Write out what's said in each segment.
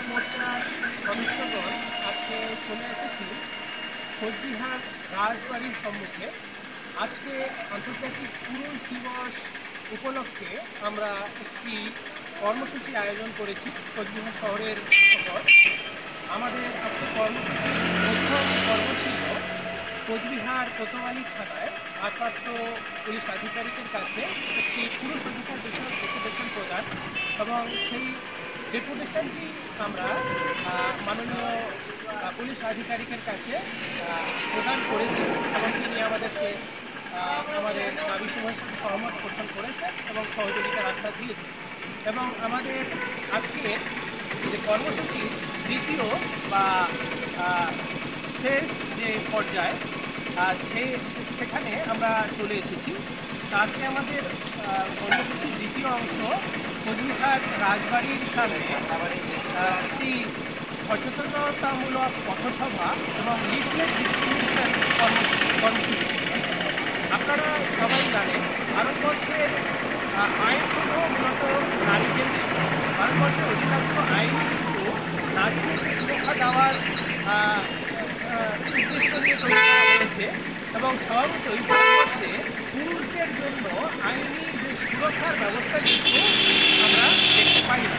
যুব মোর্চার সদস্যগণ আজকে চলে এসেছি কোচবিহার রাজবাড়ির সম্মুখে। আজকে আন্তর্জাতিক পুরুষ দিবস উপলক্ষে আমরা একটি কর্মসূচি আয়োজন করেছি কোচবিহার শহরের খবর। আমাদের আজকে কর্মসূচির প্রথম পর্ব ছিল কোচবিহার কোতোয়ালি থানায় ভারপ্রাপ্ত পুলিশ আধিকারিকের কাছে একটি পুরুষ অধিকার বিষয়ক ডেপুটেশন প্রদান, এবং সেই ডেপুটেশনটি আমরা মাননীয় পুলিশ আধিকারিকের কাছে প্রদান করেছি এবং তিনি আমাদেরকে আমাদের দাবি সমূহের সাথে সহমত পোষণ করেছেন এবং সহযোগিতার আশ্বাস দিয়েছেন। এবং আমাদের আজকে যে কর্মসূচি দ্বিতীয় বা শেষ যে পর্যায়ে সেখানে আমরা চলে এসেছি। আজকে আমাদের কর্মসূচির দ্বিতীয় অংশ কোচবিহার রাজবাড়ির সামনে একটি সচেতনতামূলক পথসভা এবং লিফলেট ডিস্ট্রিবিউশন কর্মসূচি। আপনারা সবাই জানেন ভারতবর্ষের আইনসমূহ মূলত নারী কেন্দ্রিক। ভারতবর্ষের অধিকাংশ আইনই কিন্তু নারীদের সুরক্ষা দেওয়ার উদ্দেশ্য নিয়ে তৈরি করা হয়েছে, এবং স্বভাবতই ভারতবর্ষে পুরুষদের জন্য আইনি যে সুরক্ষার ব্যবস্থা কিন্তু আমরা দেখতে পাই না।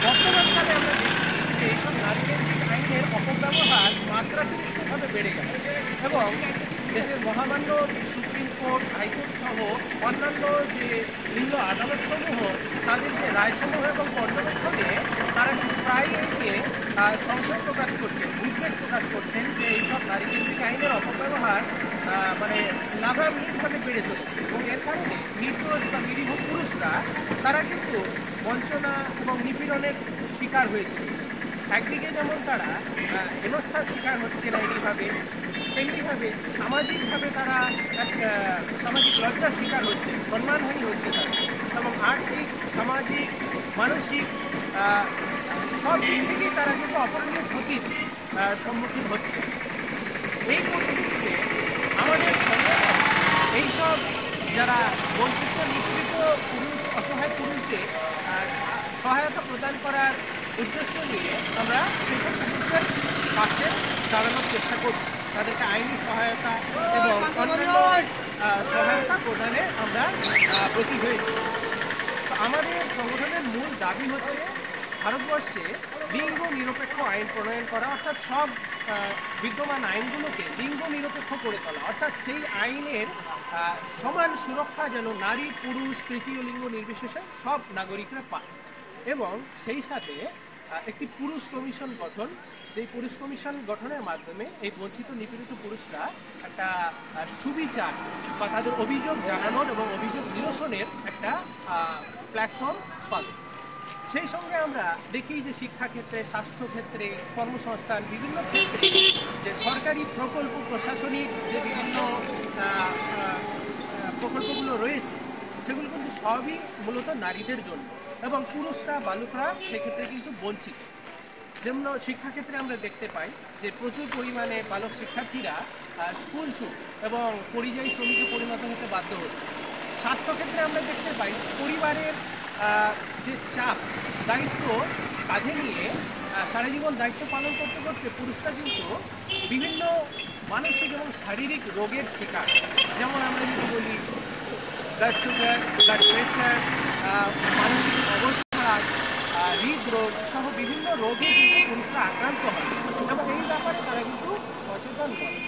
বর্তমানকালে আমরা দেখছি যে এইসব নারী কেন্দ্রিক আইনের অপব্যবহার মাত্রাতিরিক্তভাবে বেড়ে গেছে, এবং দেশের মহামান্য সুপ্রিম কোর্ট, হাইকোর্ট সহ অন্যান্য যে নিম্ন আদালতসমূহ তাদের যে রায়সমূহ এবং পর্যবেক্ষণে তারা কিন্তু প্রায় একে সংশয় প্রকাশ করছেন, উদ্বেগ প্রকাশ করছেন যে এইসব নারী কেন্দ্রিক আইনের অপব্যবহার লাগামহীনভাবে বেড়ে চলেছে, এবং এর কারণে নির্দোষ বা নিরীহ পুরুষরা তারা কিন্তু বঞ্চনা এবং নিপীড়নের শিকার হয়েছে। একদিকে যেমন তারা হেনস্থার শিকার হচ্ছে নারীভাবে, তেমনিভাবে সামাজিকভাবে তারা এক সামাজিক লজ্জার শিকার হচ্ছে, সম্মানহানি হচ্ছে তারা, এবং আর্থিক, সামাজিক, মানসিক সব দিক থেকেই তারা কিন্তু অপরণীয় ক্ষতির সম্মুখীন হচ্ছে। এই পরিস্থিতিতে আমাদের এইসব যারা বঞ্চিত, নিপীড়িত পুরুষ, অসহায় পুরুষদের সহায়তা প্রদান করার উদ্দেশ্য নিয়ে আমরা সেসব পুরুষদের পাশে দাঁড়ানোর চেষ্টা করছি। তাদেরকে আইনি সহায়তা এবং অন্যান্য সহায়তা প্রদানে আমরা ব্রতী হয়েছি। তো আমাদের সংগঠনের মূল দাবি হচ্ছে ভারতবর্ষে লিঙ্গ নিরপেক্ষ আইন প্রণয়ন করা, অর্থাৎ সব বিদ্যমান আইনগুলোকে লিঙ্গ নিরপেক্ষ করে তোলা, অর্থাৎ সেই আইনের সমান সুরক্ষা যেন নারী, পুরুষ, তৃতীয় লিঙ্গ নির্বিশেষে সব নাগরিকরা পায়, এবং সেই সাথে একটি পুরুষ কমিশন গঠন, যেই পুরুষ কমিশন গঠনের মাধ্যমে এই বঞ্চিত নিপীড়িত পুরুষরা একটা সুবিচার বা তাদের অভিযোগ জানানোর এবং অভিযোগ নিরসনের একটা প্ল্যাটফর্ম পাবে। সেই সঙ্গে আমরা দেখি যে শিক্ষাক্ষেত্রে, স্বাস্থ্যক্ষেত্রে, কর্মসংস্থান, বিভিন্ন ক্ষেত্রে যে সরকারি প্রকল্প, প্রশাসনিক যে বিভিন্ন প্রকল্পগুলো রয়েছে সেগুলো কিন্তু সবই মূলত নারীদের জন্য, এবং পুরুষরা, বালকরা সেক্ষেত্রে কিন্তু বঞ্চিত। যেমন শিক্ষাক্ষেত্রে আমরা দেখতে পাই যে প্রচুর পরিমাণে বালক শিক্ষার্থীরা স্কুল ছুট এবং পরিযায়ী শ্রমিকে পরিণত হতে বাধ্য হচ্ছে। স্বাস্থ্যক্ষেত্রে আমরা দেখতে পাই পরিবারের যে চাপ, দায়িত্ব কাঁধে নিয়ে সারা জীবন দায়িত্ব পালন করতে করতে পুরুষরা কিন্তু বিভিন্ন মানসিক এবং শারীরিক রোগের শিকার। যেমন আমরা যদি বলি ব্লাড সুগার, ব্লাড প্রেশার, মানসিক অবসাদ, হৃদরোগ সহ বিভিন্ন রোগে কিন্তু পুরুষরা আক্রান্ত হয়, এবং এই ব্যাপারে তারা কিন্তু সচেতন করে।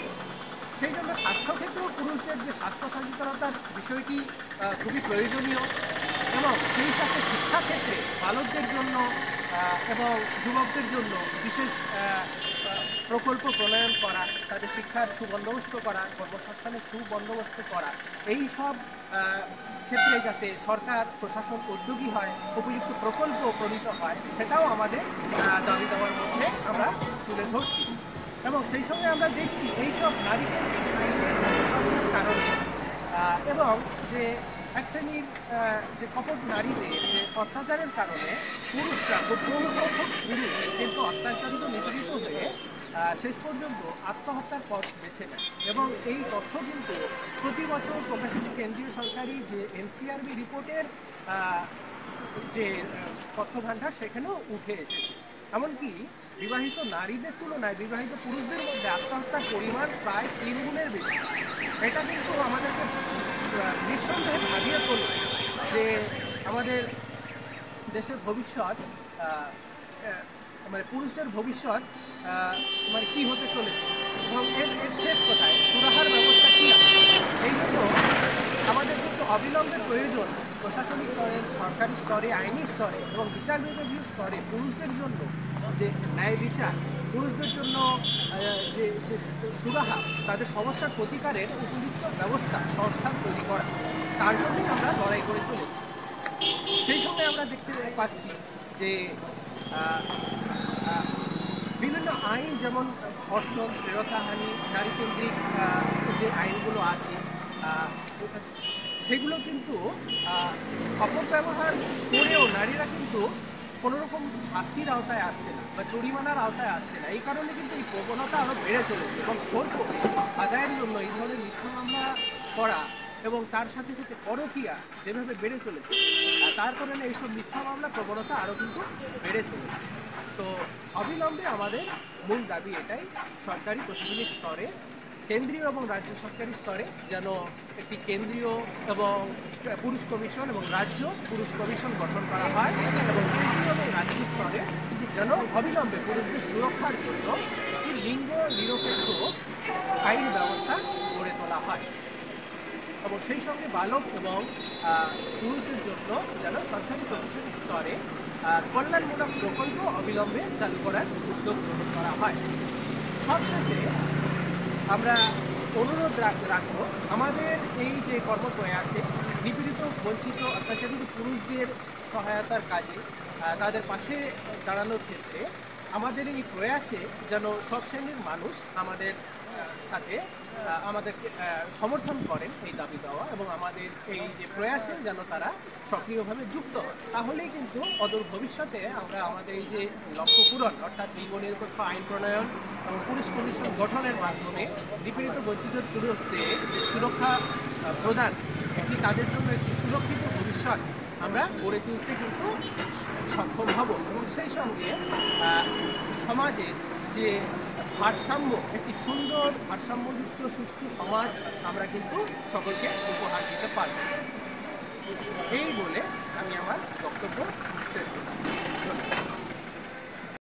সেই জন্য স্বাস্থ্যক্ষেত্রেও পুরুষদের যে স্বাস্থ্য সচেতনতার বিষয়টি খুবই প্রয়োজনীয়, এবং সেই সাথে শিক্ষাক্ষেত্রে বালকদের জন্য এবং যুবকদের জন্য বিশেষ প্রকল্প প্রণয়ন করা, তাদের শিক্ষার সুবন্দোবস্ত করা, কর্মসংস্থানের সুবন্দোবস্ত করা, এই সব ক্ষেত্রে যাতে সরকার, প্রশাসন উদ্যোগী হয়, উপযুক্ত প্রকল্প প্রণীত হয়, সেটাও আমাদের দাবি দেওয়ার মধ্যে আমরা তুলে ধরছি। এবং সেই সঙ্গে আমরা দেখছি এইসব নারীদের কারণে এবং যে এক শ্রেণীর যে কপট নারীদের যে অত্যাচারের কারণে পুরুষরা, বহু সংখ্যক পুরুষ কিন্তু অত্যাচারিত, নিপীড়িত হয়ে শেষ পর্যন্ত আত্মহত্যার পথ বেছে নেয়, এবং এই তথ্য কিন্তু প্রতি বছর প্রকাশিত কেন্দ্রীয় সরকারি যে এনসিআরবি রিপোর্টের যে তথ্য ভাণ্ডার সেখানেও উঠে এসেছে। এমনকি বিবাহিত নারীদের তুলনায় বিবাহিত পুরুষদের মধ্যে আত্মহত্যার পরিমাণ প্রায় 3 গুণের বেশি। এটা কিন্তু আমাদেরকে নিঃসন্দেহে ভাবিয়ে তোলে যে আমাদের দেশের ভবিষ্যৎ মানে পুরুষদের ভবিষ্যৎ মানে কী হতে চলেছে এবং এর শেষ কোথায়, সুরাহার ব্যবস্থা কী আছে। এই জন্য আমাদের কিন্তু অবিলম্বে প্রয়োজন প্রশাসনিক স্তরে, সরকারি স্তরে, আইনি স্তরে এবং বিচার বিভাগীয় স্তরে পুরুষদের জন্য যে ন্যায় বিচার, পুরুষদের জন্য যে যে সুরাহা, তাদের সমস্যার প্রতিকারের উপযুক্ত ব্যবস্থা সংস্থান তৈরি করা, তার জন্যই আমরা লড়াই করে চলেছি। সেই সঙ্গে আমরা দেখতে পাচ্ছি যে বিভিন্ন আইন, যেমন ধর্ষণ, শ্লীলতাহানি, নারীকেন্দ্রিক যে আইনগুলো আছে সেগুলো কিন্তু অপব্যবহার করেও নারীরা কিন্তু কোনোরকম শাস্তির আওতায় আসছে না বা জরিমানার আওতায় আসছে না। এই কারণে কিন্তু এই প্রবণতা আরও বেড়ে চলেছে এবং খোরপোশ আদায়ের জন্য এই ধরনের মিথ্যা মামলা করা এবং তার সাথে সাথে পরকীয়া যেভাবে বেড়ে চলেছে, তার কারণে এইসব মিথ্যা মামলা প্রবণতা আরও কিন্তু বেড়ে চলেছে। তো অবিলম্বে আমাদের মূল দাবি এটাই, সরকারি প্রশাসনিক স্তরে, কেন্দ্রীয় এবং রাজ্য সরকারি স্তরে যেন একটি কেন্দ্রীয় এবং পুরুষ কমিশন এবং রাজ্য পুরুষ কমিশন গঠন করা হয় এবং কেন্দ্রীয় এবং রাজ্য স্তরে যেন অবিলম্বে পুরুষদের সুরক্ষার জন্য একটি লিঙ্গ নিরপেক্ষ আইন ব্যবস্থা গড়ে তোলা হয় এবং সেই সঙ্গে বালক এবং পুরুষদের জন্য যেন সরকারি প্রশাসনিক স্তরে কল্যাণমূলক প্রকল্প অবিলম্বে চালু করার উদ্যোগ গ্রহণ করা হয়। সবশেষে আমরা অনুরোধ রাখব, আমাদের এই যে কর্মপ্রয়াসে নিপীড়িত, বঞ্চিত, অত্যাচারিত পুরুষদের সহায়তার কাজে, তাদের পাশে দাঁড়ানোর ক্ষেত্রে আমাদের এই প্রয়াসে যেন সব শ্রেণীর মানুষ আমাদের সাথে আমাদেরকে সমর্থন করেন এই দাবি দেওয়া এবং আমাদের এই যে প্রয়াসে যেন তারা সক্রিয়ভাবে যুক্ত হয়। তাহলেই কিন্তু অদূর ভবিষ্যতে আমরা আমাদের এই যে লক্ষ্য পূরণ, অর্থাৎ লিঙ্গ নিরপেক্ষ আইন প্রণয়ন এবং পুলিশ কমিশন গঠনের মাধ্যমে নিপীড়িত বঞ্চিত পুরুষদের যে সুরক্ষা প্রদান, একটি তাদের জন্য একটি সুরক্ষিত ভবিষ্যৎ আমরা গড়ে তুলতে কিন্তু সক্ষম হব এবং সেই সঙ্গে সমাজের যে ভারসাম্য, একটি সুন্দর ভারসাম্যযুক্ত সুষ্ঠু সমাজ আমরা কিন্তু সকলকে উপহার দিতে পারব। এই বলে আমি আমার বক্তব্য শেষ করছি।